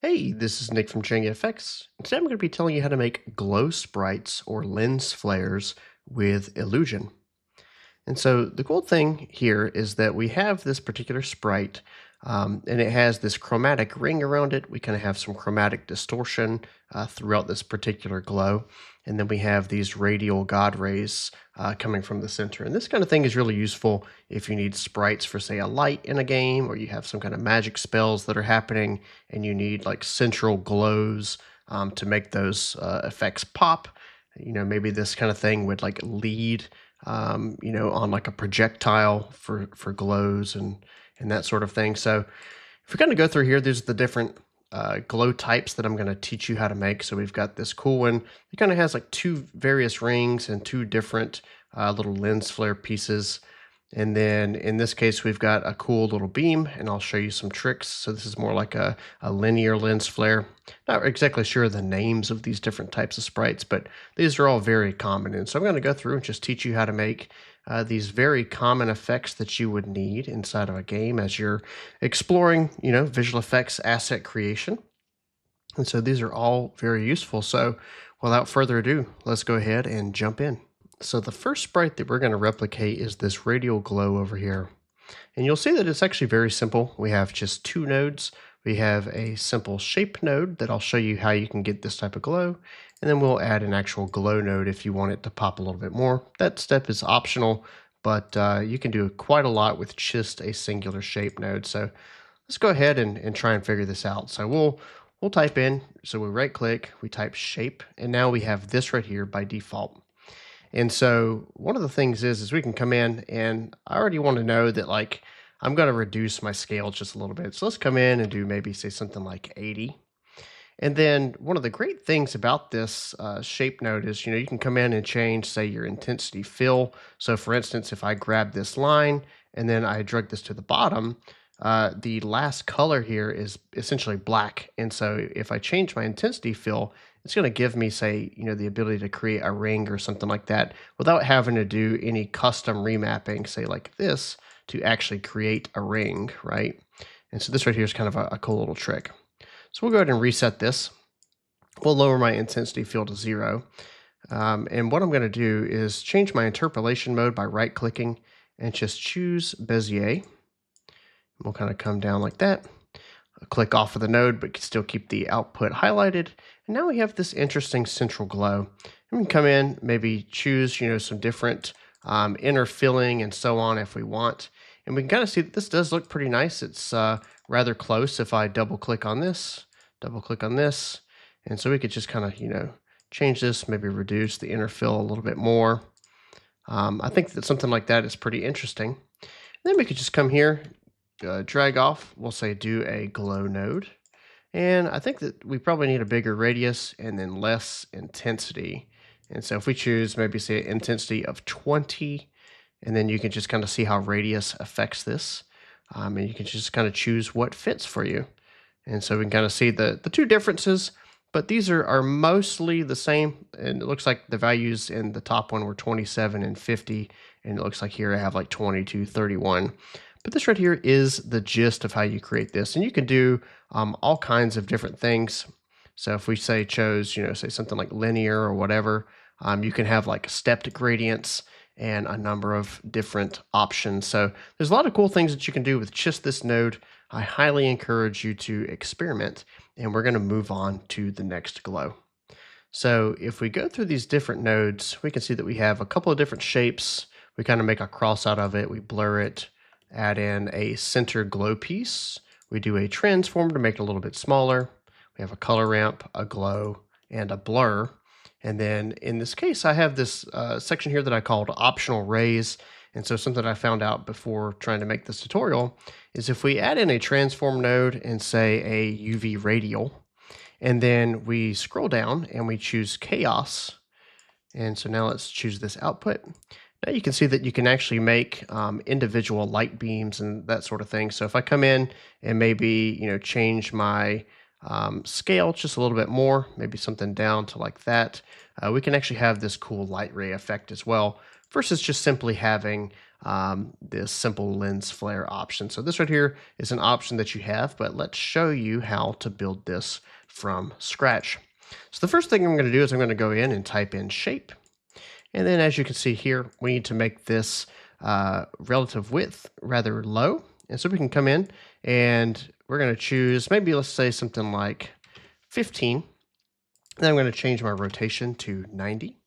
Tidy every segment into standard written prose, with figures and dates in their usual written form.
Hey, this is Nick from JangaFX. Today I'm going to be telling you how to make glow sprites or lens flares with IlluGen. And so the cool thing here is that we have this particular sprite, and it has this chromatic ring around it. We kind of have some chromatic distortion throughout this particular glow. And then we have these radial God rays coming from the center. And this kind of thing is really useful if you need sprites for, say, a light in a game, or you have some kind of magic spells that are happening and you need like central glows to make those effects pop. Maybe this kind of thing would like lead on like a projectile for glows and that sort of thing. So if we kind of go through here, there's the different glow types that I'm going to teach you how to make. So we've got this cool one. It kind of has like two various rings and two different little lens flare pieces. And then in this case, we've got a cool little beam, and I'll show you some tricks. So this is more like a linear lens flare. Not exactly sure the names of these different types of sprites, but these are all very common. And so I'm going to go through and just teach you how to make these very common effects that you would need inside of a game as you're exploring, visual effects asset creation. And so these are all very useful. So without further ado, let's go ahead and jump in. So the first sprite that we're going to replicate is this Radial Glow over here. And you'll see that it's actually very simple. We have just two nodes. We have a simple shape node that I'll show you how you can get this type of glow. And then we'll add an actual glow node if you want it to pop a little bit more. That step is optional, but you can do quite a lot with just a singular shape node. So let's go ahead and try and figure this out. So we'll type in, so we right click, we type shape, and now we have this right here by default. And so one of the things is we can come in, and I already want to know that like I'm going to reduce my scale just a little bit. So let's come in and do maybe say something like 80. And then one of the great things about this shape node is, you can come in and change, say, your intensity fill. So for instance, if I grab this line and then I drag this to the bottom, the last color here is essentially black. And so if I change my intensity fill, it's going to give me, say, the ability to create a ring or something like that without having to do any custom remapping, say like this, to actually create a ring, right? And so this right here is kind of a cool little trick. So we'll go ahead and reset this. We'll lower my intensity fill to 0. And what I'm going to do is change my interpolation mode by right-clicking and just choose Bezier. We'll kind of come down like that. I'll click off of the node, but still keep the output highlighted. And now we have this interesting central glow. And we can come in, maybe choose, some different inner filling and so on if we want. And we can kind of see that this does look pretty nice. It's rather close if I double click on this, and so we could just kind of, change this, maybe reduce the inner fill a little bit more. I think that something like that is pretty interesting. And then we could just come here, drag off, we'll say do a glow node. And I think that we probably need a bigger radius and then less intensity. And so if we choose maybe say an intensity of 20, and then you can just kind of see how radius affects this. And you can just kind of choose what fits for you. And so we can kind of see the two differences, but these are mostly the same. And it looks like the values in the top one were 27 and 50. And it looks like here I have like 22, 31. But this right here is the gist of how you create this. And you can do all kinds of different things. So if we say say something like linear or whatever, you can have like stepped gradients and a number of different options. So there's a lot of cool things that you can do with just this node. I highly encourage you to experiment, and we're going to move on to the next glow. So if we go through these different nodes, we can see that we have a couple of different shapes. We kind of make a cross out of it. We blur it, add in a center glow piece. We do a transform to make it a little bit smaller. We have a color ramp, a glow, and a blur. And then in this case, I have this section here that I called optional rays. And so something I found out before trying to make this tutorial is if we add in a transform node and say a UV radial, and then we scroll down and we choose chaos. And so now let's choose this output. Now you can see that you can actually make individual light beams and that sort of thing. So if I come in and maybe, change my scale just a little bit more, maybe something down to like that, we can actually have this cool light ray effect as well, versus just simply having this simple lens flare option. So this right here is an option that you have, but let's show you how to build this from scratch. So the first thing I'm going to do is I'm going to go in and type in shape. And then as you can see here, we need to make this relative width rather low. And so we can come in and we're going to choose, maybe let's say something like 15. Then I'm going to change my rotation to 90.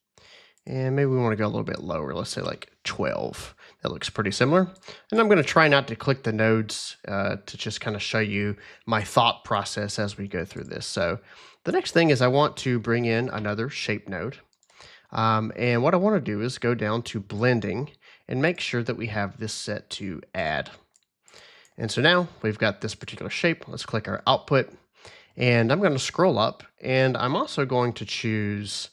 And maybe we want to go a little bit lower. Let's say like 12. That looks pretty similar. And I'm going to try not to click the nodes to just kind of show you my thought process as we go through this. So the next thing is I want to bring in another shape node. And what I want to do is go down to blending and make sure that we have this set to add. And so now we've got this particular shape. Let's click our output. And I'm going to scroll up, and I'm also going to choose,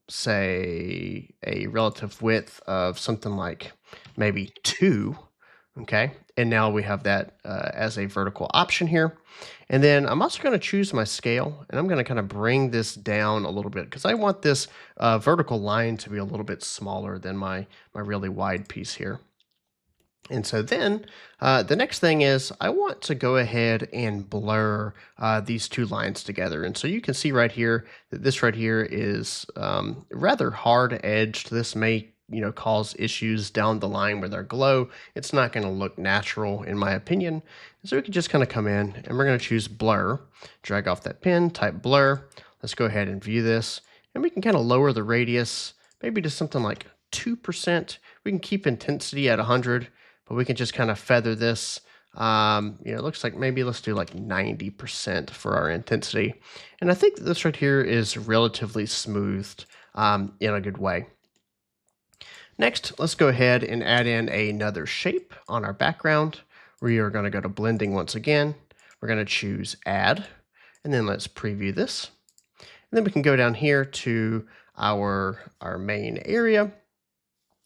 say, a relative width of something like maybe 2. Okay, and now we have that as a vertical option here. And then I'm also going to choose my scale, and I'm going to kind of bring this down a little bit because I want this vertical line to be a little bit smaller than my really wide piece here. And so then the next thing is I want to go ahead and blur these two lines together. And so you can see right here that this right here is rather hard edged. This may cause issues down the line with our glow. It's not going to look natural in my opinion. And so we can just kind of come in and we're going to choose blur, drag off that pen, type blur. Let's go ahead and view this. And we can kind of lower the radius, maybe to something like 2%. We can keep intensity at 100. But we can just kind of feather this. It looks like maybe let's do like 90% for our intensity. And I think that this right here is relatively smoothed in a good way. Next, let's go ahead and add in another shape on our background. We are going to go to blending once again. We're going to choose add, and then let's preview this. And then we can go down here to our main area.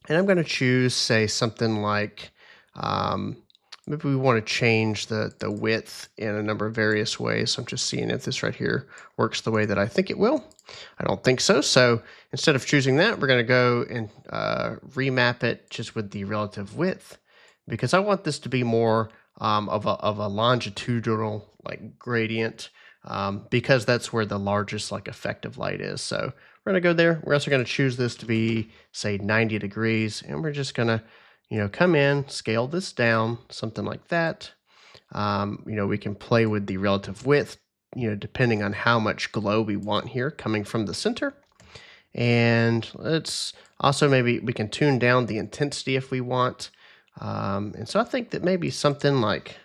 And I'm going to choose, say, something like, maybe we want to change the width in a number of various ways. So I'm just seeing if this right here works the way that I think it will. I don't think so. So instead of choosing that, we're going to go and remap it just with the relative width, because I want this to be more of a longitudinal like gradient, because that's where the largest like effective light is. So we're going to go there. We're also going to choose this to be, say, 90 degrees, and we're just going to come in, scale this down, something like that. We can play with the relative width, depending on how much glow we want here coming from the center. And let's also, maybe we can tune down the intensity if we want. And so I think that maybe something like,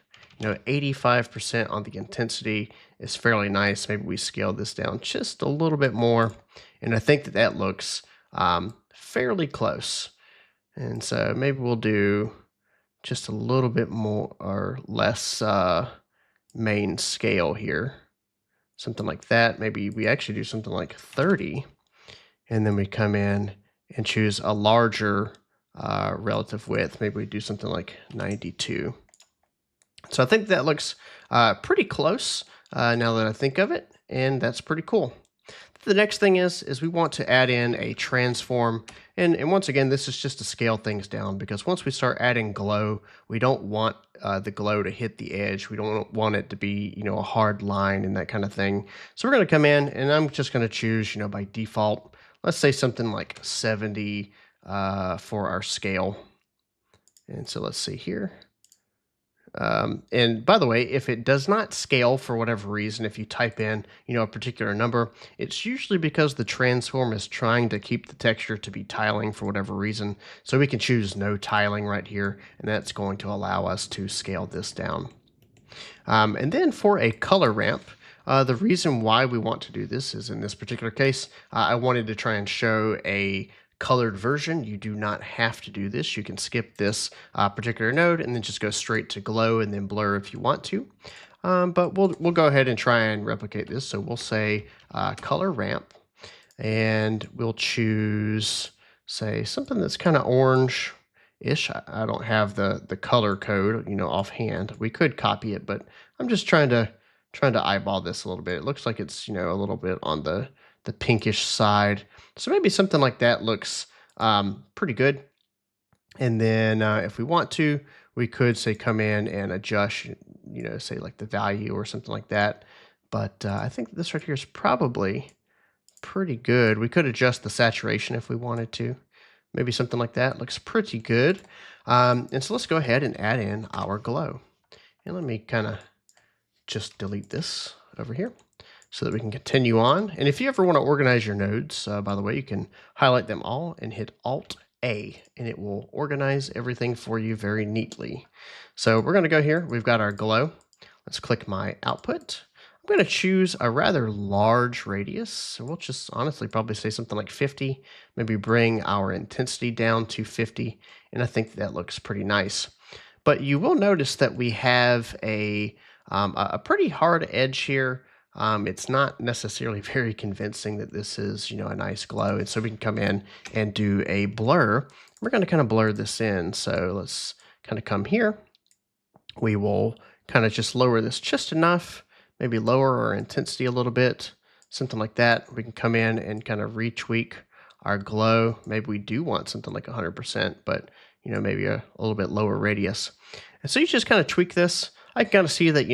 85% on the intensity is fairly nice. Maybe we scale this down just a little bit more. And I think that that looks fairly close. And so maybe we'll do just a little bit more or less main scale here. Something like that. Maybe we actually do something like 30. And then we come in and choose a larger relative width. Maybe we do something like 92. So I think that looks pretty close now that I think of it. And that's pretty cool. The next thing is we want to add in a transform. And once again, this is just to scale things down, because once we start adding glow, we don't want the glow to hit the edge. We don't want it to be, a hard line and that kind of thing. So we're going to come in, and I'm just going to choose, by default, let's say something like 70 for our scale. And so let's see here. And by the way, if it does not scale for whatever reason, if you type in, a particular number, it's usually because the transform is trying to keep the texture to be tiling for whatever reason. So we can choose no tiling right here, and that's going to allow us to scale this down. And then for a color ramp, the reason why we want to do this is, in this particular case, I wanted to try and show a colored version. You do not have to do this. You can skip this particular node and then just go straight to glow and then blur if you want to. But we'll go ahead and try and replicate this. So we'll say color ramp, and we'll choose, say, something that's kind of orange-ish. I don't have the color code, offhand. We could copy it, but I'm just trying to eyeball this a little bit. It looks like it's, a little bit on the pinkish side. So maybe something like that looks pretty good. And then if we want to, we could say come in and adjust, say like the value or something like that. But I think this right here is probably pretty good. We could adjust the saturation if we wanted to. Maybe something like that looks pretty good. And so let's go ahead and add in our glow. And let me kind of just delete this over here so that we can continue on. And if you ever want to organize your nodes, by the way, you can highlight them all and hit Alt-A, and it will organize everything for you very neatly. So we're going to go here. We've got our glow. Let's click my output. I'm going to choose a rather large radius. So we'll just honestly probably say something like 50, maybe bring our intensity down to 50, and I think that looks pretty nice. But you will notice that we have a pretty hard edge here. It's not necessarily very convincing that this is, a nice glow. And so we can come in and do a blur. We're going to kind of blur this in. So let's kind of come here. We will kind of just lower this just enough, maybe lower our intensity a little bit, something like that. We can come in and kind of retweak our glow. Maybe we do want something like 100%, but maybe a little bit lower radius. And so you just kind of tweak this. I can kind of see that,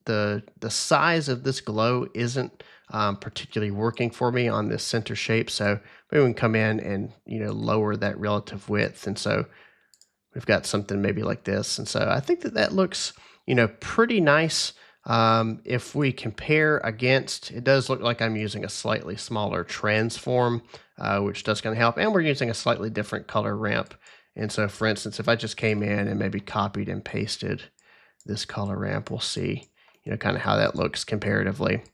the size of this glow isn't particularly working for me on this center shape. So maybe we can come in and, lower that relative width. And so we've got something maybe like this. And so I think that looks, pretty nice. If we compare against, it does look like I'm using a slightly smaller transform, which does kind of help. And we're using a slightly different color ramp. And so, for instance, if I just came in and maybe copied and pasted this color ramp, we'll see, kind of how that looks comparatively.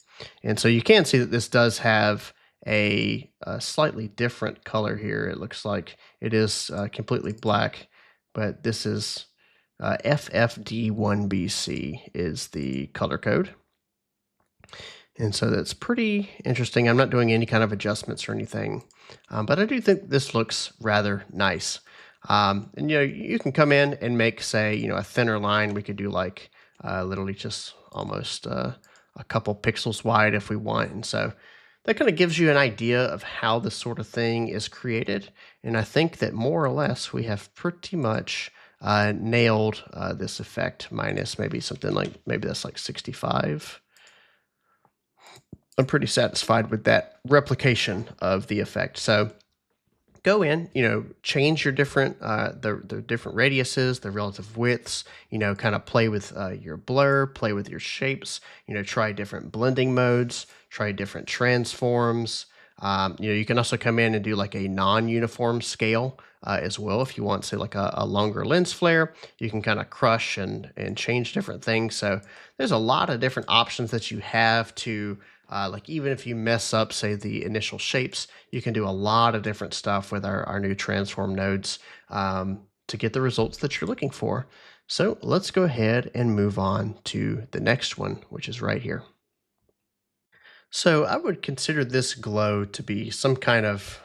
And so you can see that this does have a slightly different color here. It looks like it is completely black, but this is FFD1BC is the color code. And so that's pretty interesting. I'm not doing any kind of adjustments or anything, but I do think this looks rather nice. And you can come in and make, say, a thinner line. We could do like literally just almost a couple pixels wide if we want. And so that kind of gives you an idea of how this sort of thing is created. And I think that more or less we have pretty much nailed this effect, minus maybe something like, maybe that's like 65. I'm pretty satisfied with that replication of the effect. So go in, change your different, the different radiuses, the relative widths, kind of play with your blur, play with your shapes, try different blending modes, try different transforms. You can also come in and do like a non-uniform scale as well. If you want, say, like a longer lens flare, you can kind of crush and change different things. So there's a lot of different options that you have to like, even if you mess up, say, the initial shapes, you can do a lot of different stuff with our new transform nodes to get the results that you're looking for. So let's go ahead and move on to the next one, which is right here. So I would consider this glow to be some kind of,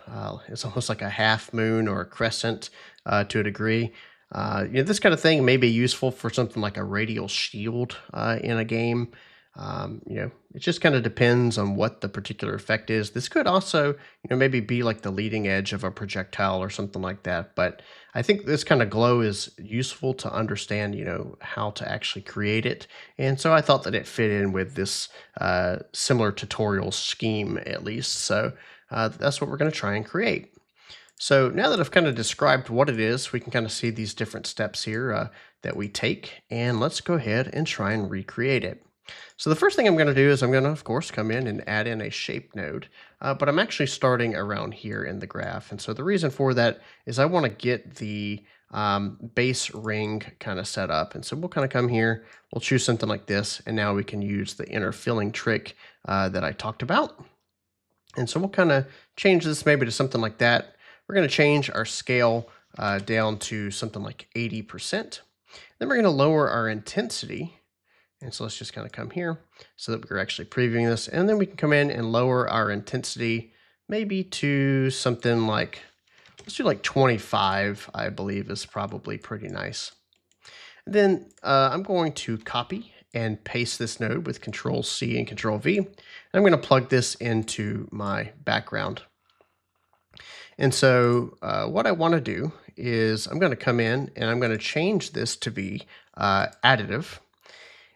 it's almost like a half moon or a crescent to a degree. This kind of thing may be useful for something like a radial shield in a game. It just kind of depends on what the particular effect is. This could also, maybe be like the leading edge of a projectile or something like that. But I think this kind of glow is useful to understand, how to actually create it. And so I thought that it fit in with this similar tutorial scheme at least. So that's what we're going to try and create. So now that I've kind of described what it is, we can kind of see these different steps here that we take. And let's go ahead and try and recreate it. So the first thing I'm going to do is I'm going to, of course, come in and add in a shape node, but I'm actually starting around here in the graph. And so the reason for that is I want to get the base ring kind of set up. And so we'll kind of come here, we'll choose something like this, and now we can use the inner filling trick that I talked about. And so we'll kind of change this maybe to something like that. We're going to change our scale down to something like 80%. Then we're going to lower our intensity. And so let's just kind of come here so that we're actually previewing this. And then we can come in and lower our intensity maybe to something like, let's do like 25, I believe is probably pretty nice. And then I'm going to copy and paste this node with Control C and Control V. And I'm going to plug this into my background. And so what I want to do is I'm going to come in and I'm going to change this to be additive.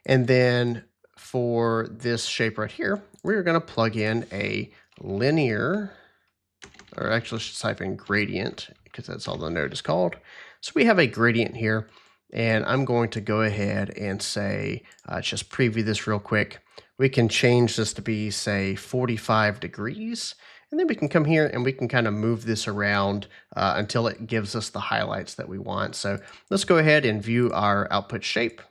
And then for this shape right here, we're going to plug in a linear, or actually let's just type in gradient because that's all the node is called. So we have a gradient here, and I'm going to go ahead and say, just preview this real quick. We can change this to be, say, 45 degrees. And then we can come here and we can kind of move this around until it gives us the highlights that we want. So let's go ahead and view our output shape.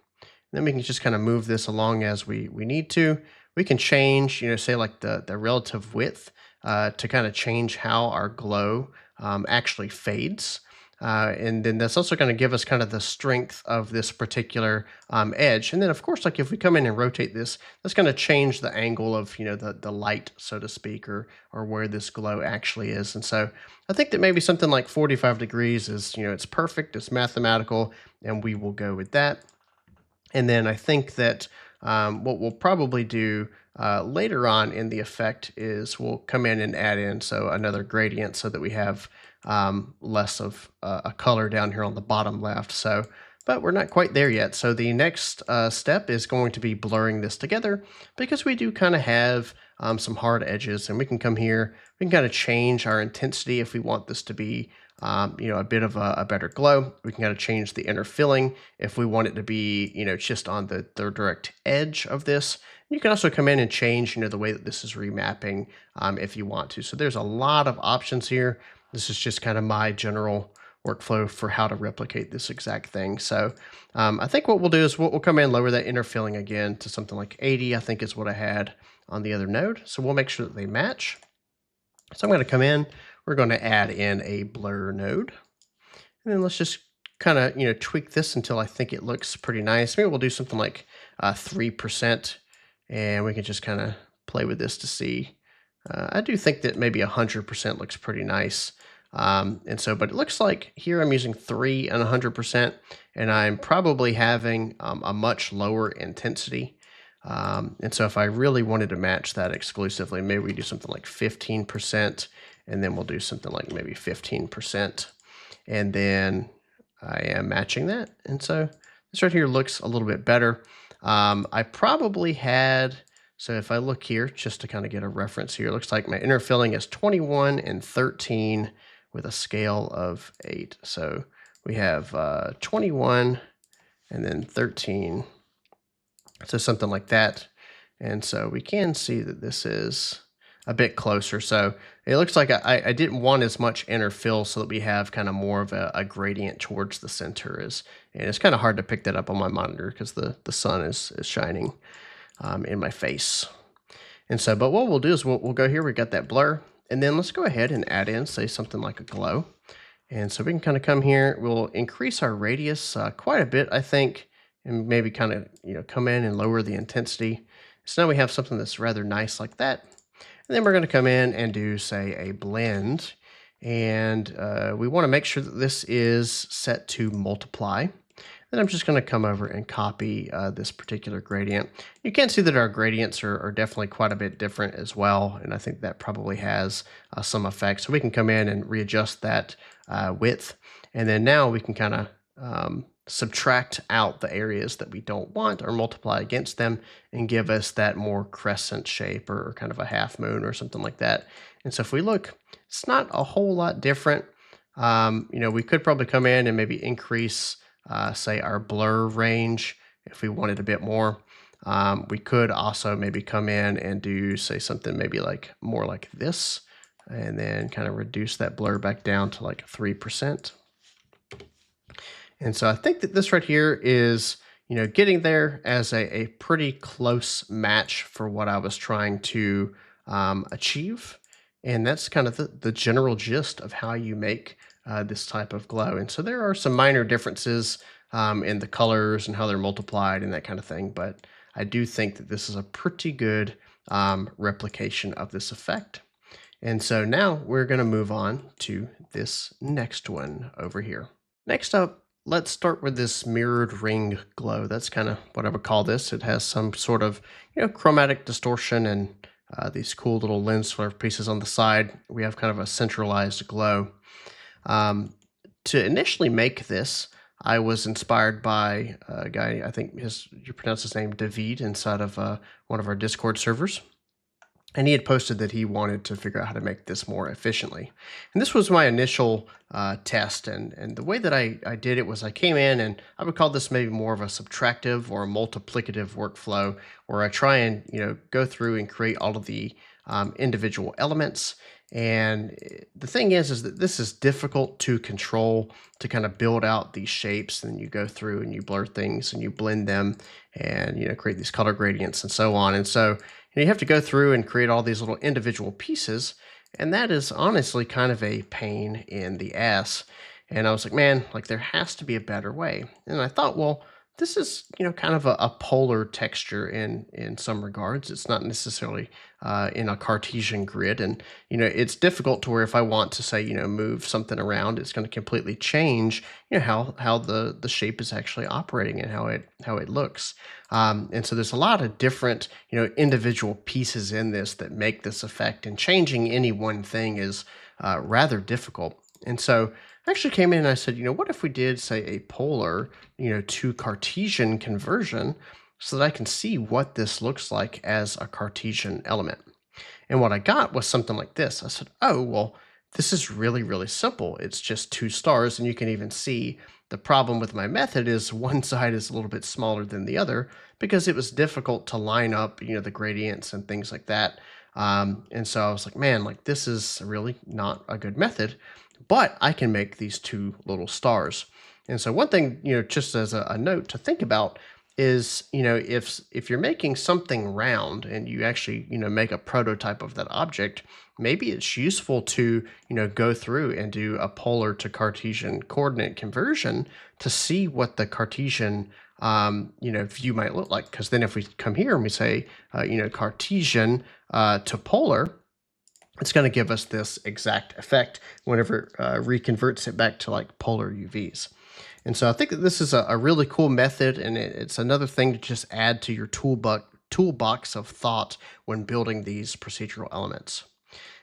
Then we can just kind of move this along as we need to. We can change, say like the relative width to kind of change how our glow actually fades. And then that's also going to give us kind of the strength of this particular edge. And then of course, like if we come in and rotate this, that's going to change the angle of, the light, so to speak, or where this glow actually is. And so I think that maybe something like 45 degrees is, it's perfect, it's mathematical, and we will go with that. And then I think that what we'll probably do later on in the effect is we'll come in and add in another gradient so that we have less of a color down here on the bottom left. But we're not quite there yet. So the next step is going to be blurring this together, because we do kind of have some hard edges, and we can come here, we can kind of change our intensity if we want this to be a bit of a better glow. We can kind of change the inner filling if we want it to be, just on the direct edge of this. You can also come in and change, the way that this is remapping if you want to. So there's a lot of options here. This is just kind of my general workflow for how to replicate this exact thing. So I think what we'll do is we'll come in and lower that inner filling again to something like 80, I think is what I had on the other node. So we'll make sure that they match. So I'm going to come in, we're going to add in a blur node. And then let's just kind of, tweak this until I think it looks pretty nice. Maybe we'll do something like 3%, and we can just kind of play with this to see. I do think that maybe 100% looks pretty nice. But it looks like here I'm using 3 and 100%, and I'm probably having a much lower intensity. And so if I really wanted to match that exclusively, maybe we do something like 15%, and then we'll do something like maybe 15%. And then I am matching that. And so this right here looks a little bit better. I probably had, so if I look here, just to kind of get a reference here, it looks like my inner filling is 21 and 13 with a scale of 8. So we have 21 and then 13. So something like that. And so we can see that this is a bit closer. So it looks like I didn't want as much inner fill so that we have kind of more of a gradient towards the center. And it's kind of hard to pick that up on my monitor because the sun is shining in my face. And so, but what we'll do is we'll go here, we got that blur, and then let's go ahead and add in, say, something like a glow. And so we can kind of come here, we'll increase our radius quite a bit, I think, and maybe kind of, come in and lower the intensity. So now we have something that's rather nice like that. And then we're going to come in and do, say, a blend. And we want to make sure that this is set to multiply. Then I'm just going to come over and copy this particular gradient. You can see that our gradients are definitely quite a bit different as well, and I think that probably has some effect. So we can come in and readjust that width, and then now we can kind of subtract out the areas that we don't want or multiply against them and give us that more crescent shape or kind of a half moon or something like that. And so if we look, it's not a whole lot different. We could probably come in and maybe increase say our blur range if we wanted a bit more. We could also maybe come in and do, say, something maybe like more like this, and then kind of reduce that blur back down to like 3%. And so I think that this right here is, getting there as a pretty close match for what I was trying to achieve. And that's kind of the general gist of how you make this type of glow. And so there are some minor differences in the colors and how they're multiplied and that kind of thing. But I do think that this is a pretty good replication of this effect. And so now we're going to move on to this next one over here. Next up, let's start with this mirrored ring glow. That's kind of what I would call this. It has some sort of, chromatic distortion and these cool little lens flare pieces on the side. We have kind of a centralized glow. to initially make this, I was inspired by a guy, I think you pronounce his name David, inside of one of our Discord servers. And he had posted that he wanted to figure out how to make this more efficiently. And this was my initial test. And the way that I did it was I came in, and I would call this maybe more of a subtractive or a multiplicative workflow, where I try and go through and create all of the individual elements. And the thing is that this is difficult to control, to kind of build out these shapes. And you go through and you blur things and you blend them, and create these color gradients and so on. And so you have to go through and create all these little individual pieces, and that is honestly kind of a pain in the ass. And I was like, man, like there has to be a better way. And I thought, well, this is kind of a polar texture in some regards. It's not necessarily in a Cartesian grid, and it's difficult to where if I want to say move something around, it's going to completely change how the shape is actually operating and how it looks. And so there's a lot of different individual pieces in this that make this effect, and changing any one thing is rather difficult. And so I actually came in and I said, what if we did say a polar to Cartesian conversion, so that I can see what this looks like as a Cartesian element. And what I got was something like this. I said, oh, well, this is really, really simple. It's just 2 stars, and you can even see the problem with my method is one side is a little bit smaller than the other, because it was difficult to line up, the gradients and things like that. And so I was like, man, like this is really not a good method, but I can make these 2 little stars. And so one thing, just as a note to think about is, if you're making something round and you actually, make a prototype of that object, maybe it's useful to, go through and do a polar to Cartesian coordinate conversion to see what the Cartesian, view might look like. Because then if we come here and we say, Cartesian to polar, it's going to give us this exact effect whenever it reconverts it back to like polar UVs. And so I think that this is a really cool method, and it's another thing to just add to your toolbox of thought when building these procedural elements.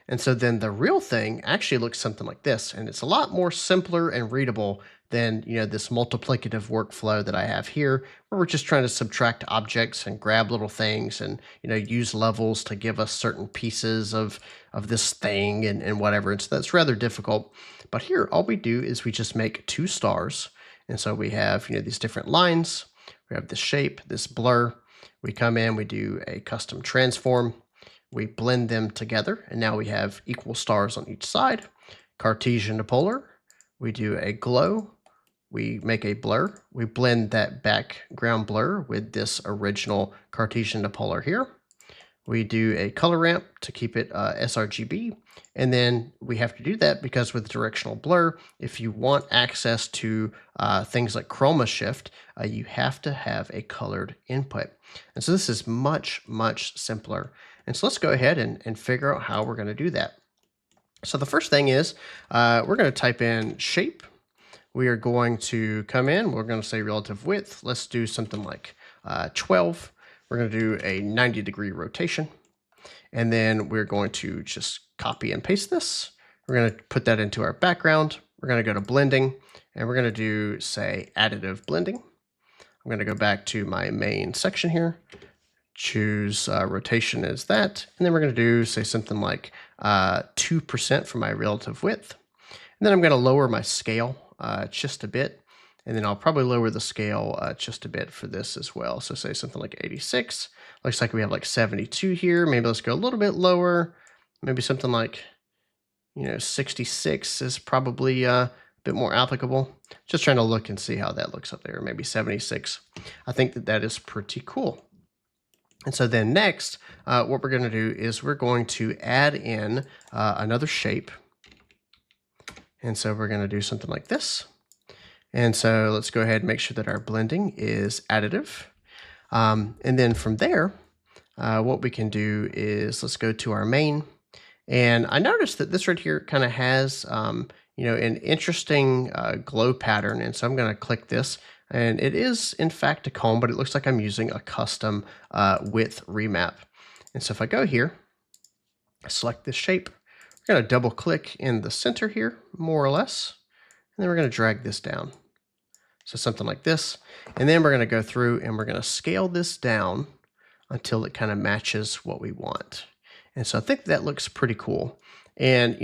And so then the real thing actually looks something like this, and it's a lot more simpler and readable than this multiplicative workflow that I have here, where we're just trying to subtract objects and grab little things and use levels to give us certain pieces of this thing and whatever. And so that's rather difficult. But here, all we do is we just make 2 stars. And so we have these different lines. We have this shape, this blur. We come in, we do a custom transform. We blend them together, and now we have equal stars on each side. Cartesian to polar. We do a glow. We make a blur. We blend that background blur with this original Cartesian to polar here. We do a color ramp to keep it sRGB. And then we have to do that because with directional blur, if you want access to things like chroma shift, you have to have a colored input. And so this is much, much simpler. And so let's go ahead and figure out how we're going to do that. So the first thing is we're going to type in shape. We are going to come in, we're going to say relative width. Let's do something like 12. We're going to do a 90-degree rotation. And then we're going to just copy and paste this. We're going to put that into our background. We're going to go to blending, and we're going to do, say, additive blending. I'm going to go back to my main section here, choose rotation as that, and then we're going to do, say, something like 2% for my relative width. And then I'm going to lower my scale just a bit, and then I'll probably lower the scale just a bit for this as well. So say something like 86. Looks like we have like 72 here. Maybe let's go a little bit lower. Maybe something like 66 is probably a bit more applicable. Just trying to look and see how that looks up there. Maybe 76. I think that is pretty cool. And so then next, what we're going to do is we're going to add in another shape. And so we're going to do something like this. And so let's go ahead and make sure that our blending is additive. And then from there, what we can do is let's go to our main. And I noticed that this right here kind of has, an interesting glow pattern. And so I'm going to click this. And it is, in fact, a comb, but it looks like I'm using a custom width remap. And so if I go here, select this shape, we're going to double click in the center here, more or less. And then we're going to drag this down. So something like this. And then we're going to go through and we're going to scale this down until it kind of matches what we want. And so I think that looks pretty cool. And,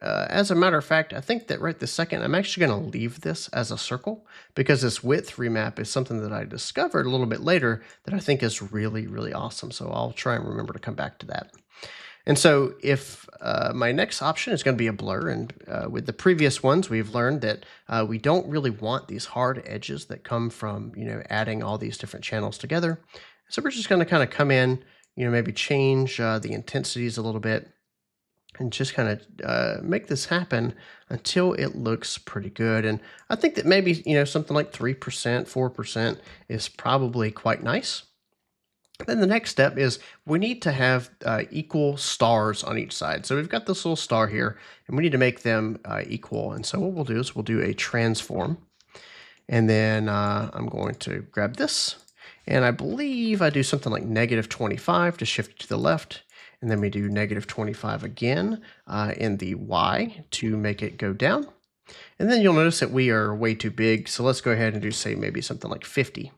as a matter of fact, I think that right this second, I'm actually going to leave this as a circle because this width remap is something that I discovered a little bit later that I think is really, really awesome. So I'll try and remember to come back to that. And so if my next option is going to be a blur, and with the previous ones, we've learned that we don't really want these hard edges that come from, adding all these different channels together. So we're just going to kind of come in, maybe change the intensities a little bit and just kind of make this happen until it looks pretty good. And I think that maybe, something like 3%, 4% is probably quite nice. Then the next step is we need to have equal stars on each side. So we've got this little star here, and we need to make them equal. And so what we'll do is we'll do a transform. And then I'm going to grab this. And I believe I do something like -25 to shift it to the left. And then we do -25 again in the Y to make it go down. And then you'll notice that we are way too big. So let's go ahead and do, say, maybe something like 50.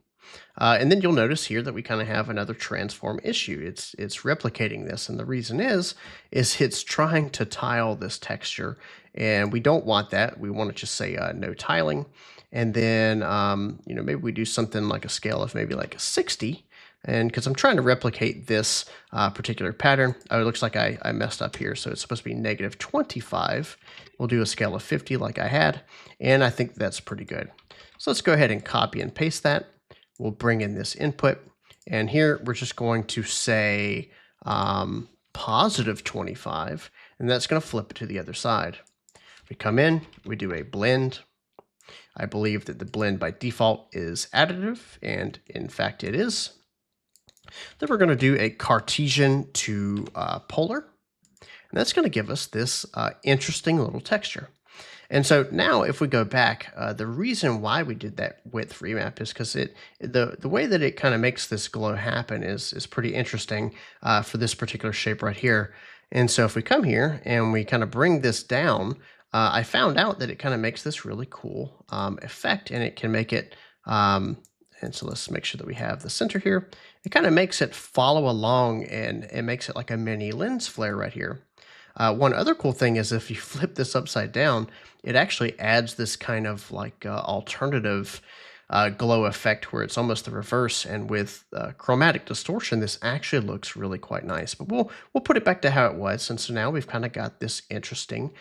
And then you'll notice here that we kind of have another transform issue. It's replicating this, and the reason is it's trying to tile this texture, and we don't want that. We want to just say no tiling, and then maybe we do something like a scale of maybe like a 60. And because I'm trying to replicate this particular pattern, oh, it looks like I messed up here. So it's supposed to be -25. We'll do a scale of 50 like I had, and I think that's pretty good. So let's go ahead and copy and paste that. We'll bring in this input, and here we're just going to say +25, and that's going to flip it to the other side. We come in, we do a blend. I believe that the blend by default is additive, and in fact it is. Then we're going to do a Cartesian to polar, and that's going to give us this interesting little texture. And so now if we go back, the reason why we did that width remap is because the way that it kind of makes this glow happen is pretty interesting for this particular shape right here. And so if we come here and we kind of bring this down, I found out that it kind of makes this really cool effect, and it can make it, and so let's make sure that we have the center here. It kind of makes it follow along, and it makes it like a mini lens flare right here. One other cool thing is if you flip this upside down, it actually adds this kind of like alternative glow effect where it's almost the reverse. And with chromatic distortion, this actually looks really quite nice. But we'll put it back to how it was. And so now we've kind of got this interesting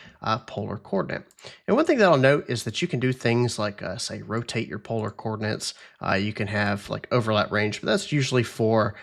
polar coordinate. And one thing that I'll note is that you can do things like, say, rotate your polar coordinates. You can have like overlap range, but that's usually for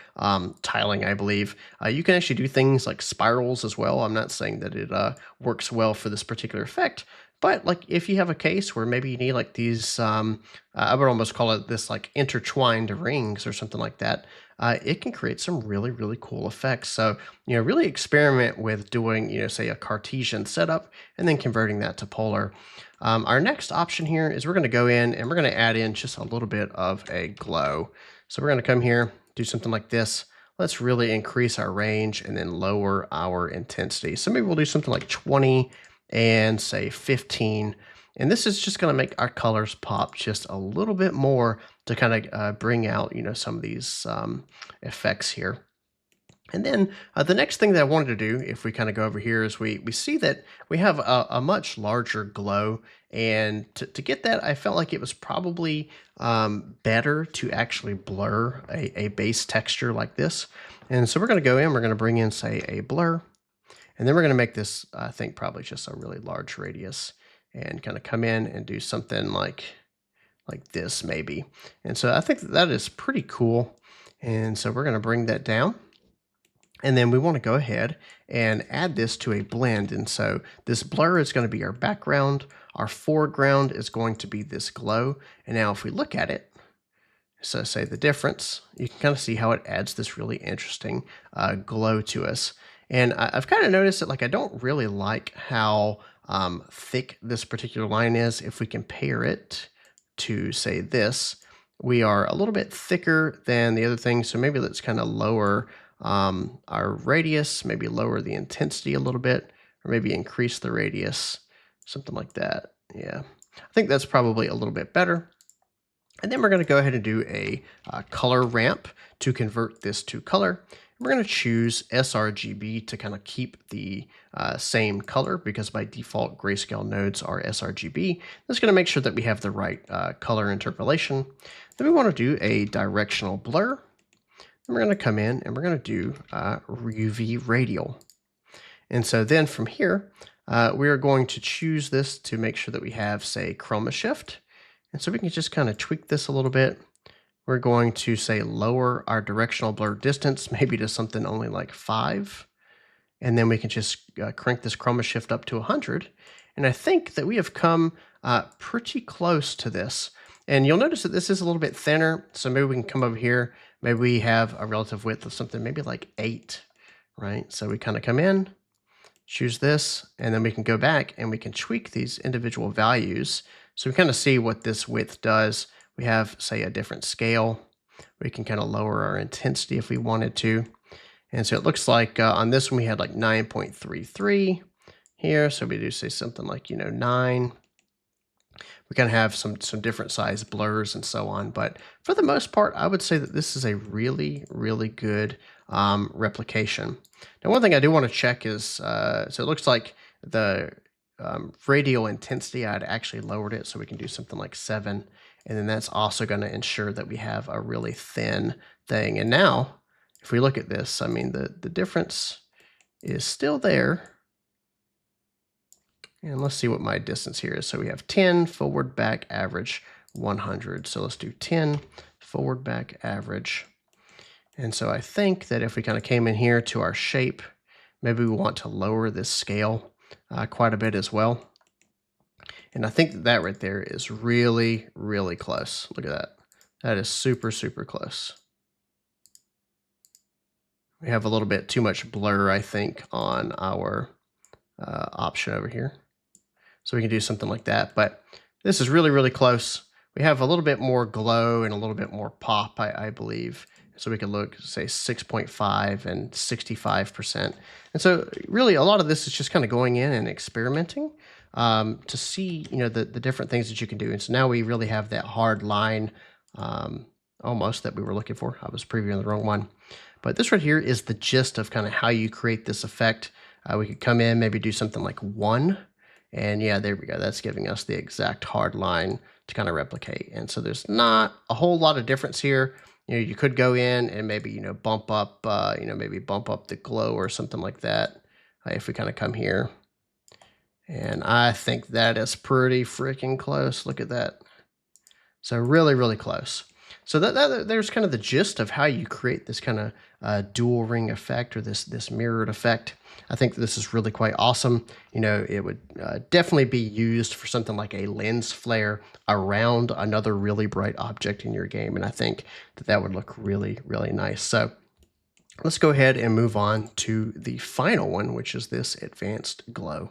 tiling, I believe. You can actually do things like spirals as well. I'm not saying that it works well for this particular effect, but like if you have a case where maybe you need like these, I would almost call it this like intertwined rings or something like that, it can create some really, really cool effects. So, really experiment with doing, say a Cartesian setup and then converting that to polar. Our next option here is we're going to go in and we're going to add in just a little bit of a glow. So we're going to come here, do something like this. Let's really increase our range and then lower our intensity. So maybe we'll do something like 20 and say 15. And this is just going to make our colors pop just a little bit more to kind of bring out, some of these effects here. And then the next thing that I wanted to do, if we kind of go over here, is we see that we have a much larger glow. And to get that, I felt like it was probably better to actually blur a base texture like this. And so we're going to go in, we're going to bring in, say, a blur. And then we're going to make this, I think, probably just a really large radius and kind of come in and do something like this maybe. And so I think that is pretty cool. And so we're going to bring that down. And then we want to go ahead and add this to a blend. And so this blur is going to be our background. Our foreground is going to be this glow. And now if we look at it, so say the difference, you can kind of see how it adds this really interesting glow to us. And I've kind of noticed that, like, I don't really like how thick this particular line is. If we compare it to, say, this, we are a little bit thicker than the other thing. So maybe let's kind of lower our radius, maybe lower the intensity a little bit, or maybe increase the radius, something like that. Yeah. I think that's probably a little bit better. And then we're going to go ahead and do a color ramp to convert this to color. We're going to choose sRGB to kind of keep the same color, because by default grayscale nodes are sRGB. That's going to make sure that we have the right color interpolation. Then we want to do a directional blur. And we're going to come in and we're going to do UV radial. And so then from here, we are going to choose this to make sure that we have, say, chroma shift. And so we can just kind of tweak this a little bit. We're going to, say, lower our directional blur distance, maybe to something only like 5. And then we can just crank this chroma shift up to 100. And I think that we have come pretty close to this. And you'll notice that this is a little bit thinner. So maybe we can come over here. Maybe we have a relative width of something maybe like 8, right? So we kind of come in, choose this, and then we can go back and we can tweak these individual values. So we kind of see what this width does. We have, say, a different scale. We can kind of lower our intensity if we wanted to. And so it looks like on this one we had like 9.33 here. So we do say something like, 9. We kind of have some different size blurs and so on. But for the most part, I would say that this is a really, really good replication. Now, one thing I do want to check is, so it looks like the radial intensity, I'd actually lowered it, so we can do something like 7. And then that's also going to ensure that we have a really thin thing. And now, if we look at this, I mean, the difference is still there. And let's see what my distance here is. So we have 10, forward, back, average, 100. So let's do 10, forward, back, average. And so I think that if we kind of came in here to our shape, maybe we want to lower this scale quite a bit as well. And I think that right there is really, really close. Look at that. That is super, super close. We have a little bit too much blur, I think, on our option over here. So we can do something like that. But this is really, really close. We have a little bit more glow and a little bit more pop, I believe. So we can look, say, 6.5 and 65%. And so really a lot of this is just kind of going in and experimenting to see, the different things that you can do. And so now we really have that hard line almost that we were looking for. I was previewing the wrong one. But this right here is the gist of kind of how you create this effect. We could come in, maybe do something like 1. And yeah, there we go. That's giving us the exact hard line to kind of replicate. And so there's not a whole lot of difference here. You could go in and maybe, bump up, maybe bump up the glow or something like that. If we kind of come here. And I think that is pretty freaking close. Look at that. So really, really close. So there's kind of the gist of how you create this kind of dual ring effect, or this mirrored effect. I think this is really quite awesome. It would definitely be used for something like a lens flare around another really bright object in your game. And I think that would look really, really nice. So let's go ahead and move on to the final one, which is this advanced glow.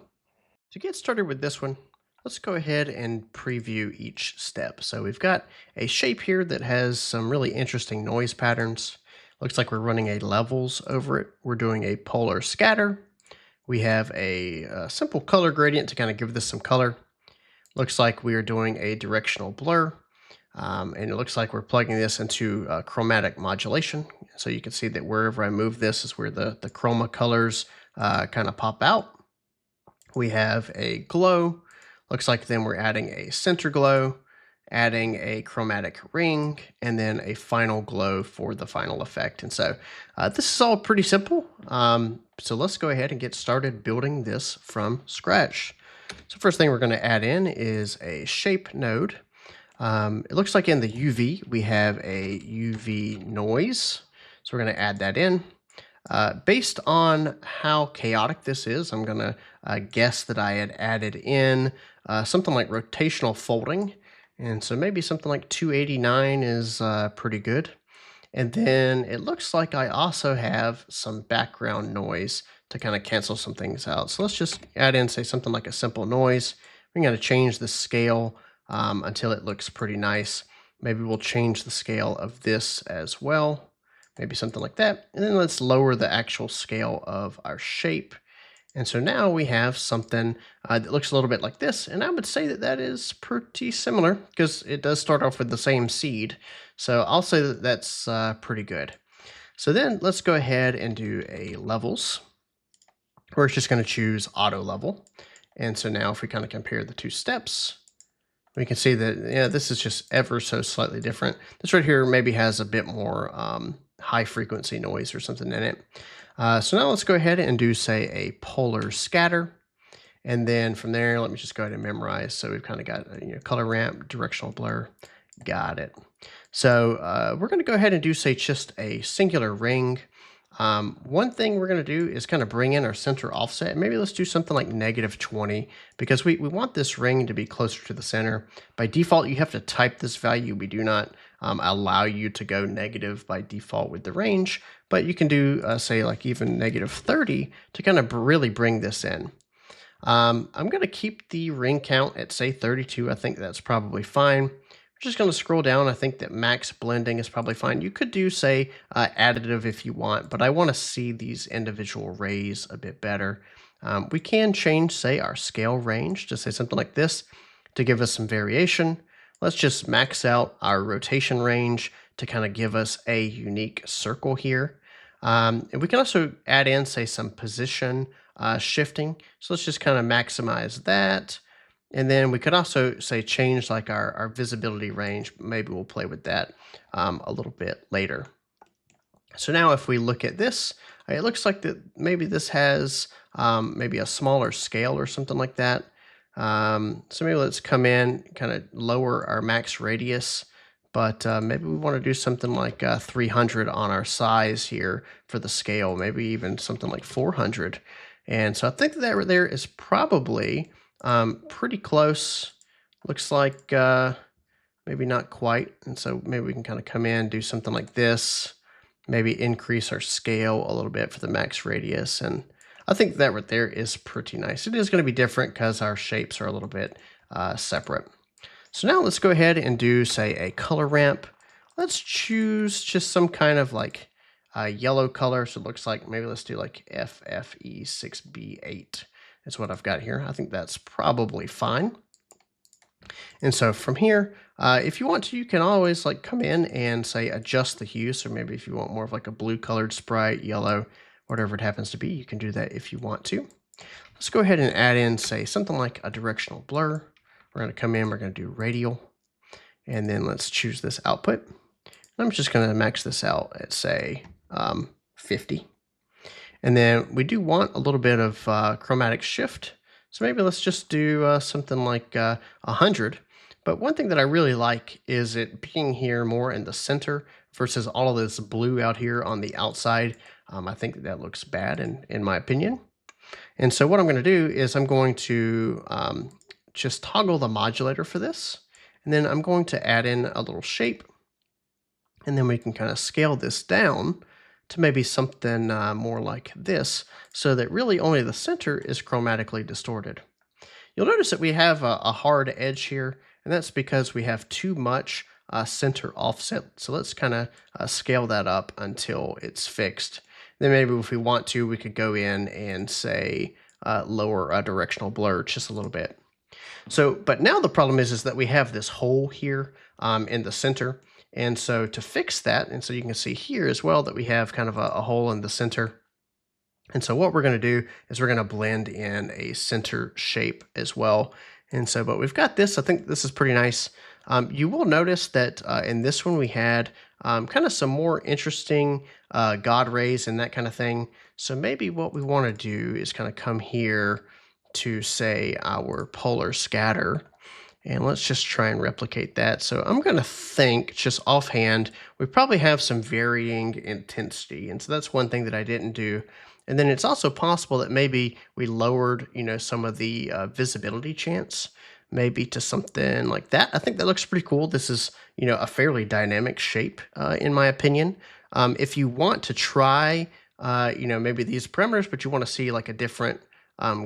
To get started with this one, let's go ahead and preview each step. So we've got a shape here that has some really interesting noise patterns. Looks like we're running a levels over it. We're doing a polar scatter. We have a simple color gradient to kind of give this some color. Looks like we are doing a directional blur. And it looks like we're plugging this into chromatic modulation. So you can see that wherever I move this is where the chroma colors kind of pop out. We have a glow. Looks like then we're adding a center glow, adding a chromatic ring, and then a final glow for the final effect. And so this is all pretty simple. So let's go ahead and get started building this from scratch. So first thing we're going to add in is a shape node. It looks like in the UV, we have a UV noise. So we're going to add that in. Based on how chaotic this is, I'm going to guess that I had added in something like rotational folding. And so maybe something like 289 is pretty good. And then it looks like I also have some background noise to kind of cancel some things out. So let's just add in, say, something like a simple noise. We're going to change the scale until it looks pretty nice. Maybe we'll change the scale of this as well. Maybe something like that. And then let's lower the actual scale of our shape. And so now we have something that looks a little bit like this. And I would say that that is pretty similar because it does start off with the same seed. So I'll say that that's pretty good. So then let's go ahead and do a levels. We're just going to choose auto level. And so now if we kind of compare the two steps, we can see that, yeah, this is just ever so slightly different. This right here maybe has a bit more high frequency noise or something in it. So now let's go ahead and do, say, a polar scatter. And then from there, let me just go ahead and memorize. So we've kind of got color ramp, directional blur. Got it. So we're going to go ahead and do, say, just a singular ring. One thing we're going to do is kind of bring in our center offset. Maybe let's do something like -20 because we want this ring to be closer to the center. By default, you have to type this value. We do not allow you to go negative by default with the range, but you can do, say, like even -30 to kind of really bring this in. I'm going to keep the ring count at, say, 32. I think that's probably fine. We're just going to scroll down. I think that max blending is probably fine. You could do, say, additive if you want, but I want to see these individual rays a bit better. We can change, say, our scale range to say something like this to give us some variation. Let's just max out our rotation range to kind of give us a unique circle here. And we can also add in, say, some position shifting. So let's just kind of maximize that. And then we could also, say, change like our visibility range. Maybe we'll play with that a little bit later. So now if we look at this, it looks like that maybe this has maybe a smaller scale or something like that. So maybe let's come in, kind of lower our max radius, but maybe we want to do something like 300 on our size here for the scale, maybe even something like 400. And so I think that right there is probably pretty close. Looks like maybe not quite. And so maybe we can kind of come in, do something like this, maybe increase our scale a little bit for the max radius. And I think that right there is pretty nice. It is going to be different because our shapes are a little bit separate. So now let's go ahead and do, say, a color ramp. Let's choose just some kind of like yellow color. So it looks like maybe let's do like FFE6B8 is what I've got here. I think that's probably fine. And so from here, if you want to, you can always like come in and, say, adjust the hue. So maybe if you want more of like a blue colored sprite, yellow, whatever it happens to be, you can do that if you want to. Let's go ahead and add in, say, something like a directional blur. We're going to come in, we're going to do radial, and then let's choose this output. I'm just going to max this out at, say, 50. And then we do want a little bit of chromatic shift. So maybe let's just do something like 100. But one thing that I really like is it being here more in the center versus all of this blue out here on the outside. I think that looks bad in my opinion. And so what I'm going to do is I'm going to just toggle the modulator for this. And then I'm going to add in a little shape. And then we can kind of scale this down to maybe something more like this, so that really only the center is chromatically distorted. You'll notice that we have a hard edge here, and that's because we have too much center offset. So let's kind of scale that up until it's fixed. Then maybe if we want to, we could go in and, say, lower a directional blur just a little bit. So, but now the problem is that we have this hole here in the center. And so to fix that, and so you can see here as well that we have kind of a hole in the center. And so what we're going to do is we're going to blend in a center shape as well. And so, but we've got this, I think this is pretty nice. You will notice that in this one we had kind of some more interesting godrays and that kind of thing. So maybe what we want to do is kind of come here to, say, our polar scatter. And let's just try and replicate that. So I'm going to think just offhand, we probably have some varying intensity. And so that's one thing that I didn't do. And then it's also possible that maybe we lowered, some of the visibility chance, maybe to something like that. I think that looks pretty cool. This is, a fairly dynamic shape, in my opinion. If you want to try, maybe these parameters, but you want to see like a different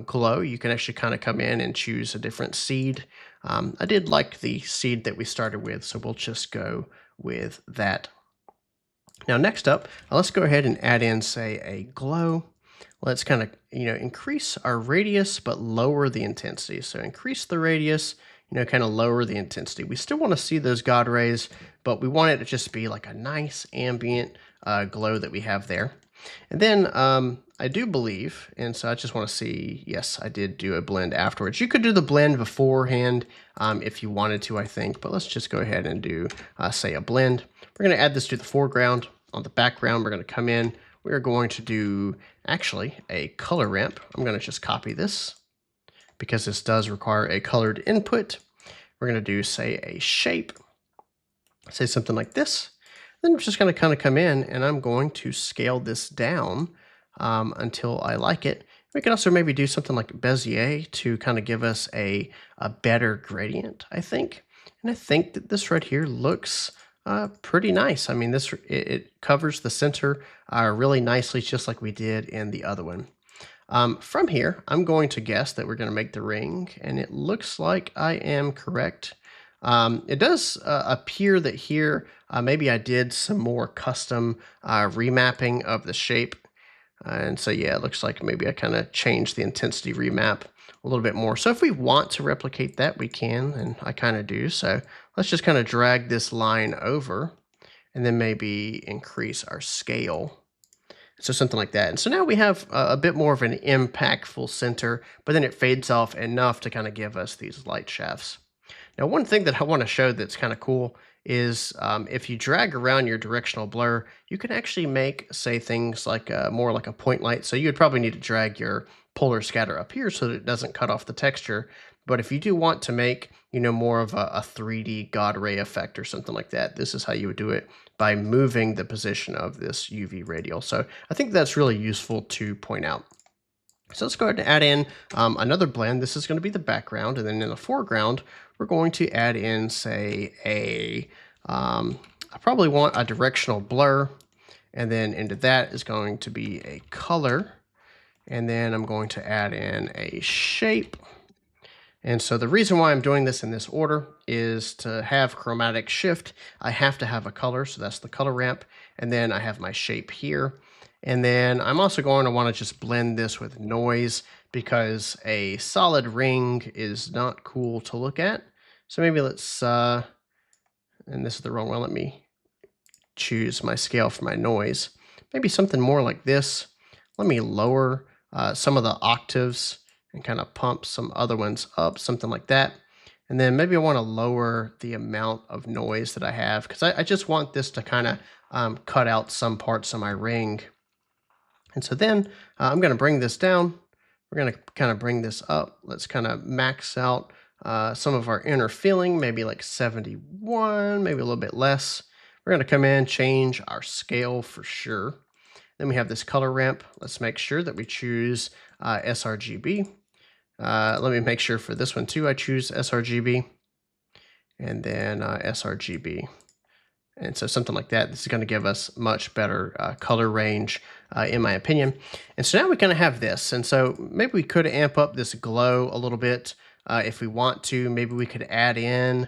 glow, you can actually kind of come in and choose a different seed. I did like the seed that we started with, so we'll just go with that. Now next up, let's go ahead and add in, say, a glow. let's kind of, increase our radius, but lower the intensity. So increase the radius, kind of lower the intensity. We still want to see those God rays, but we want it to just be like a nice ambient glow that we have there. And then I do believe, and so I just want to see, yes, I did do a blend afterwards. You could do the blend beforehand if you wanted to, I think, but let's just go ahead and do, say, a blend. We're going to add this to the foreground. On the background, we're going to come in. We're going to do, actually, a color ramp. I'm going to just copy this because this does require a colored input. We're going to do, say, a shape, say something like this. Then I'm just going to kind of come in and I'm going to scale this down until I like it. We can also maybe do something like Bezier to kind of give us a better gradient, I think. And I think that this right here looks pretty nice. I mean, it covers the center really nicely, just like we did in the other one. From here, I'm going to guess that we're going to make the ring, and it looks like I am correct. It does appear that here, maybe I did some more custom remapping of the shape. And so, yeah, it looks like maybe I kind of changed the intensity remap a little bit more. So if we want to replicate that, we can, and I kind of do. So let's just kind of drag this line over and then maybe increase our scale. So something like that. And so now we have a bit more of an impactful center, but then it fades off enough to kind of give us these light shafts. Now, one thing that I want to show that's kind of cool is if you drag around your directional blur, you can actually make, say, things like more like a point light. So you would probably need to drag your polar scatter up here so that it doesn't cut off the texture. But if you do want to make, more of a 3D God ray effect or something like that, this is how you would do it, by moving the position of this UV radial. So I think that's really useful to point out. So let's go ahead and add in another blend. This is going to be the background, and then in the foreground, we're going to add in, say, I probably want a directional blur, and then into that is going to be a color, and then I'm going to add in a shape. And so the reason why I'm doing this in this order is to have chromatic shift, I have to have a color, so that's the color ramp, and then I have my shape here. And then I'm also going to want to just blend this with noise because a solid ring is not cool to look at. So maybe let's, and this is the wrong one, let me choose my scale for my noise. Maybe something more like this. Let me lower some of the octaves and kind of pump some other ones up, something like that. And then maybe I want to lower the amount of noise that I have because I just want this to kind of cut out some parts of my ring. And so then I'm going to bring this down. We're going to kind of bring this up. Let's kind of max out some of our inner filling, maybe like 71, maybe a little bit less. We're going to come in, change our scale for sure. Then we have this color ramp. Let's make sure that we choose sRGB. Let me make sure for this one too, I choose sRGB. And then sRGB. And so something like that, this is going to give us much better color range, in my opinion. And so now we kind of have this. And so maybe we could amp up this glow a little bit if we want to. Maybe we could add in,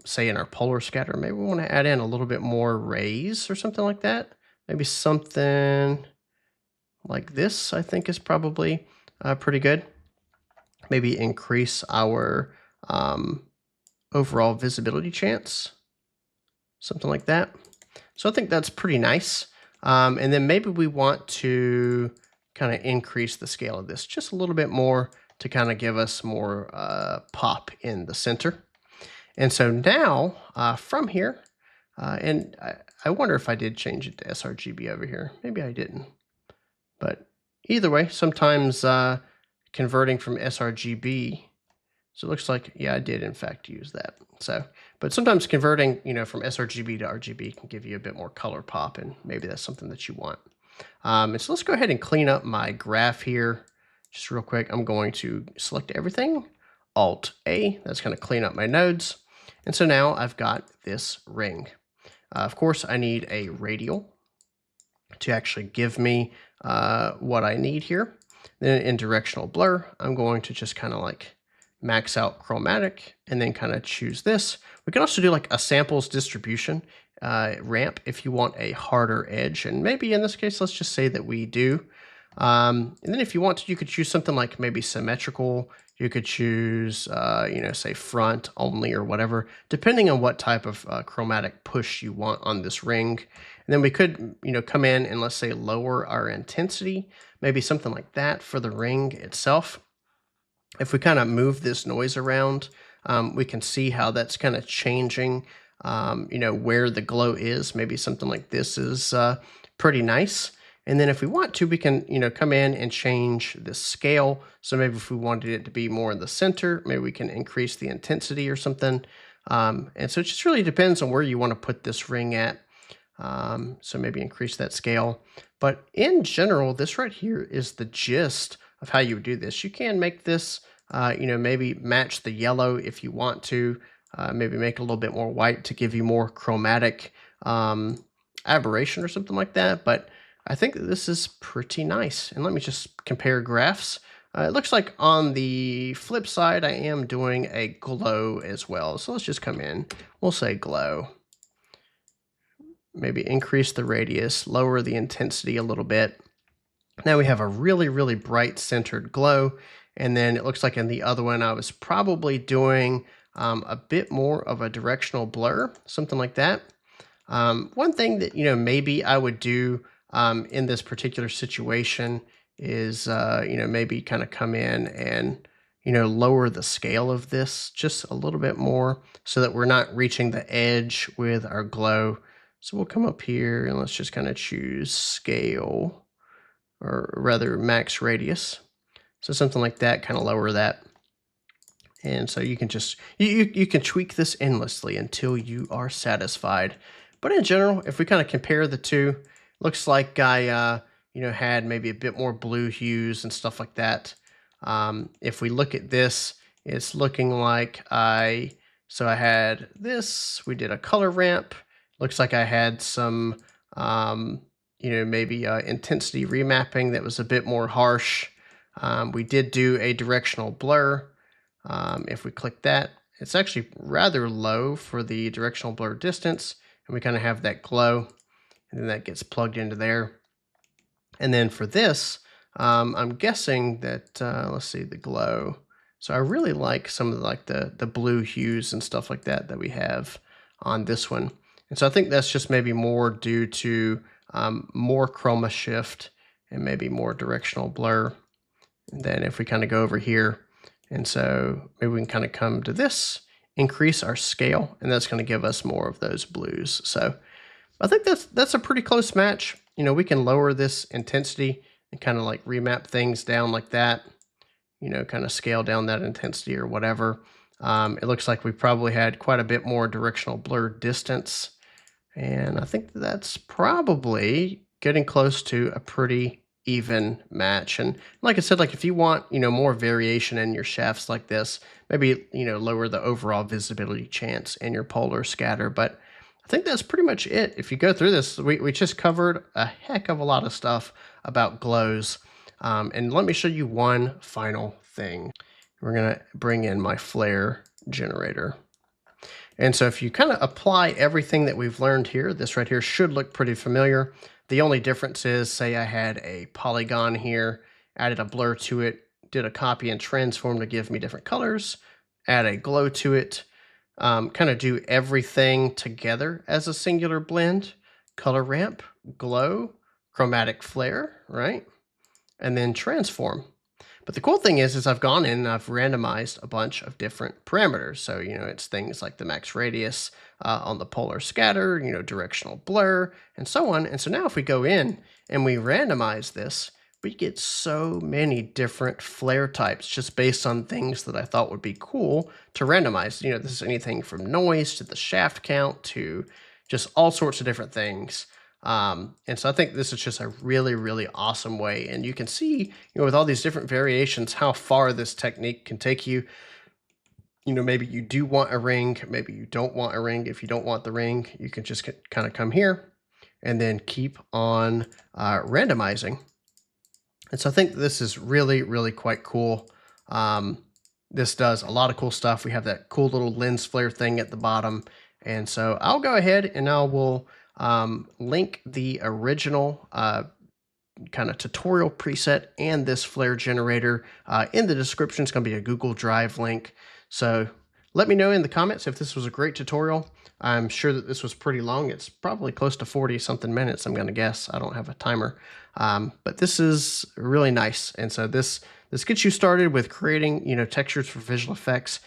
say in our polar scatter, maybe we want to add in a little bit more rays or something like that. Maybe something like this, I think is probably pretty good. Maybe increase our overall visibility chance. Something like that. So I think that's pretty nice. And then maybe we want to kind of increase the scale of this just a little bit more to kind of give us more pop in the center. And so now from here, and I wonder if I did change it to sRGB over here. Maybe I didn't. But either way, sometimes converting from sRGB, so it looks like, yeah, I did in fact use that. So, but sometimes converting, from sRGB to RGB can give you a bit more color pop, and maybe that's something that you want. And so let's go ahead and clean up my graph here. Just real quick, I'm going to select everything, Alt-A, that's going to clean up my nodes. And so now I've got this ring. Of course, I need a radial to actually give me what I need here. Then in directional blur, I'm going to just kind of like max out chromatic and then kind of choose this. We can also do like a samples distribution ramp if you want a harder edge. And maybe in this case, let's just say that we do. And then if you want to, you could choose something like maybe symmetrical. You could choose, say front only or whatever, depending on what type of chromatic push you want on this ring. And then we could, come in and let's say lower our intensity, maybe something like that for the ring itself. If we kind of move this noise around, we can see how that's kind of changing, where the glow is. Maybe something like this is pretty nice. And then if we want to, we can, come in and change the scale. So maybe if we wanted it to be more in the center, maybe we can increase the intensity or something. And so it just really depends on where you want to put this ring at. So maybe increase that scale. But in general, this right here is the gist of how you would do this. You can make this, maybe match the yellow if you want to, maybe make it a little bit more white to give you more chromatic aberration or something like that. But I think that this is pretty nice. And let me just compare graphs. It looks like on the flip side, I am doing a glow as well. So let's just come in. We'll say glow. Maybe increase the radius, lower the intensity a little bit. Now we have a really, really bright centered glow. And then it looks like in the other one, I was probably doing a bit more of a directional blur, something like that. One thing that, maybe I would do in this particular situation is, maybe kind of come in and, lower the scale of this just a little bit more so that we're not reaching the edge with our glow. So we'll come up here and let's just kind of choose scale, or rather max radius. So something like that, kind of lower that. And so you can just, you can tweak this endlessly until you are satisfied. But in general, if we kind of compare the two, looks like I, had maybe a bit more blue hues and stuff like that. If we look at this, it's looking like so I had this, we did a color ramp. Looks like I had some, maybe intensity remapping that was a bit more harsh. We did do a directional blur. If we click that, it's actually rather low for the directional blur distance. And we kind of have that glow, and then that gets plugged into there. And then for this, I'm guessing that, let's see, the glow. So I really like some of the blue hues and stuff like that we have on this one. And so I think that's just maybe more due to more chroma shift and maybe more directional blur. And then if we kind of go over here, and so maybe we can kind of come to this, increase our scale, and that's going to give us more of those blues. So I think that's a pretty close match. We can lower this intensity and kind of like remap things down like that, kind of scale down that intensity or whatever. It looks like we probably had quite a bit more directional blur distance. And I think that's probably getting close to a pretty even match. And like I said, like if you want, more variation in your shafts like this, maybe, lower the overall visibility chance in your polar scatter. But I think that's pretty much it. If you go through this, we just covered a heck of a lot of stuff about glows. And let me show you one final thing. We're going to bring in my flare generator. And so if you kind of apply everything that we've learned here, this right here should look pretty familiar. The only difference is, say I had a polygon here, added a blur to it, did a copy and transform to give me different colors, add a glow to it, kind of do everything together as a singular blend, color ramp, glow, chromatic flare, right? And then transform. But the cool thing is I've gone in and I've randomized a bunch of different parameters. So, it's things like the max radius on the polar scatter, directional blur, and so on. And so now if we go in and we randomize this, we get so many different flare types just based on things that I thought would be cool to randomize. This is anything from noise to the shaft count to just all sorts of different things. And so I think this is just a really, really awesome way. And you can see, with all these different variations, how far this technique can take you. Maybe you do want a ring, maybe you don't want a ring. If you don't want the ring, you can just kind of come here and then keep on randomizing. And so I think this is really, really quite cool. This does a lot of cool stuff. We have that cool little lens flare thing at the bottom. And so I'll go ahead and I will link the original kind of tutorial preset and this flare generator in the description. It's going to be a Google Drive link. So let me know in the comments if this was a great tutorial. I'm sure that this was pretty long. It's probably close to 40 something minutes, I'm going to guess. I don't have a timer. But this is really nice. And so this gets you started with creating, textures for visual effects.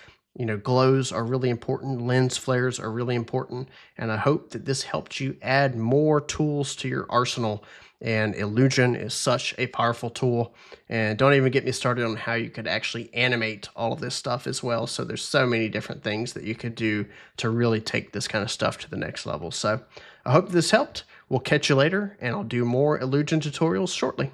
Glows are really important. Lens flares are really important. And I hope that this helped you add more tools to your arsenal. And IlluGen is such a powerful tool. And don't even get me started on how you could actually animate all of this stuff as well. So there's so many different things that you could do to really take this kind of stuff to the next level. So I hope this helped. We'll catch you later, and I'll do more IlluGen tutorials shortly.